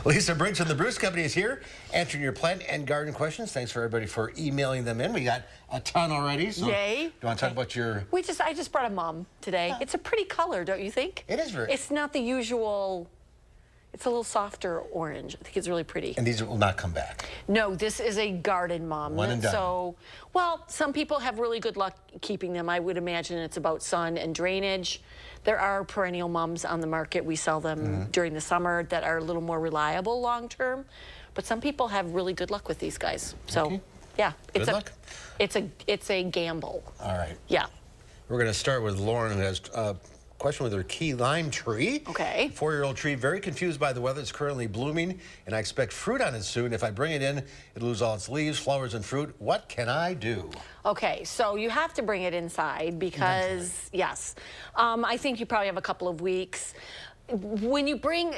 Lisa Briggs from the Brewis Company is here answering your plant and garden questions. Thanks for everybody for emailing them in. We got a ton already. So Yay. Do you want to talk about your... I just brought a mum today. Yeah. It's a pretty color, don't you think? It is very... It's not the usual... It's a little softer orange. I think it's really pretty. And these will not come back. No, this is a garden mum. One and done. So, well, some people have really good luck keeping them. I would imagine it's about sun and drainage. There are perennial mums on the market. We sell them during the summer that are a little more reliable long term. But some people have really good luck with these guys. So, okay. Yeah, Good luck. It's a gamble. All right. Yeah. We're going to start with Lauren, who has question with her key lime tree. Okay. 4-year-old tree, very confused by the weather. It's currently blooming, and I expect fruit on it soon. If I bring it in, it'll lose all its leaves, flowers, and fruit. What can I do? Okay, so you have to bring it inside because, yes, I think you probably have a couple of weeks. When you bring,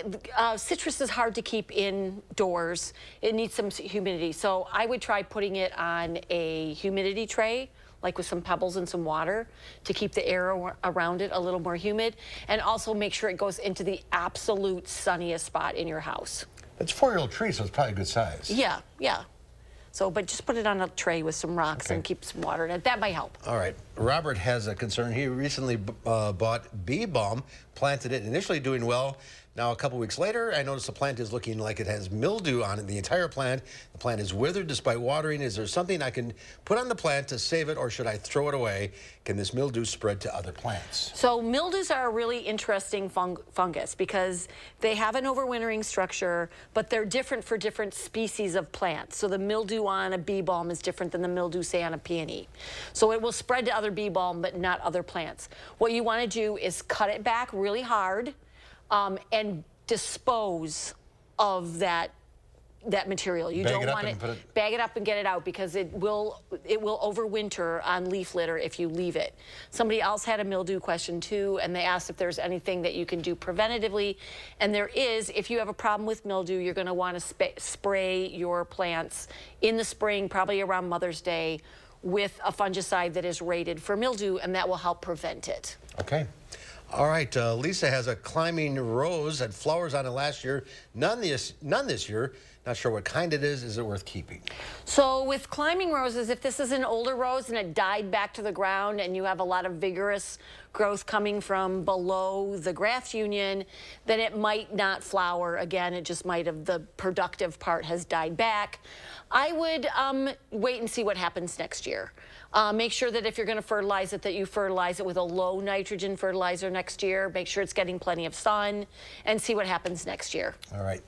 citrus is hard to keep indoors. It needs some humidity. So I would try putting it on a humidity tray, like with some pebbles and some water, to keep the air around it a little more humid, and also make sure it goes into the absolute sunniest spot in your house. It's a 4-year-old tree, so it's probably a good size. Yeah, yeah. So, but just put it on a tray with some rocks and keep some water in it. That might help. All right. Robert has a concern. He recently bought bee balm, planted it, initially doing well. Now, a couple weeks later, I noticed the plant is looking like it has mildew on it, the entire plant. The plant is withered despite watering. Is there something I can put on the plant to save it, or should I throw it away? Can this mildew spread to other plants? So mildews are a really interesting fungus because they have an overwintering structure, but they're different for different species of plants. So the mildew on a bee balm is different than the mildew, say, on a peony. So it will spread to other bee balm, but not other plants. What you want to do is cut it back really hard, and dispose of that material. You don't want it, bag it up and get it out, because it will overwinter on leaf litter if you leave it. Somebody else had a mildew question too, and they asked if there's anything that you can do preventatively, and there is. If you have a problem with mildew, you're going to want to spray your plants in the spring, probably around Mother's Day, with a fungicide that is rated for mildew, and that will help prevent it. Okay. All right, Lisa has a climbing rose, had flowers on it last year, none this year. Not sure what kind it is. Is it worth keeping? So with climbing roses, if this is an older rose and it died back to the ground and you have a lot of vigorous growth coming from below the graft union, then it might not flower again. It just might have, the productive part has died back. I would wait and see what happens next year. Make sure that if you're going to fertilize it, that you fertilize it with a low nitrogen fertilizer next year. Make sure it's getting plenty of sun, and see what happens next year. All right.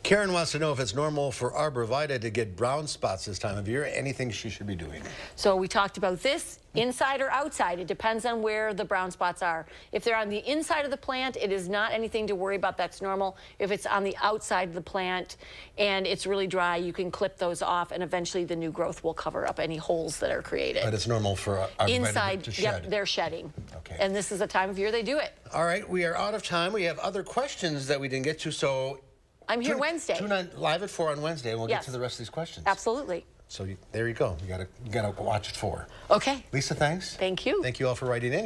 Karen wants to know if it's normal for arborvitae to get brown spots this time of year. Anything she should be doing? So we talked about this, inside or outside. It depends on where the brown spots are. If they're on the inside of the plant, it is not anything to worry about. That's normal. If it's on the outside of the plant and it's really dry, you can clip those off, and eventually the new growth will cover up any holes that are created. But it's normal for inside to shed. Yep, they're shedding. Okay. And this is the time of year they do it. All right, we are out of time. We have other questions that we didn't get to, so I'm here Wednesday. Tune in live at 4 on Wednesday, and we'll get to the rest of these questions. Absolutely. So there you go. You gotta watch it for. Okay. Lisa, thanks. Thank you. Thank you all for writing in.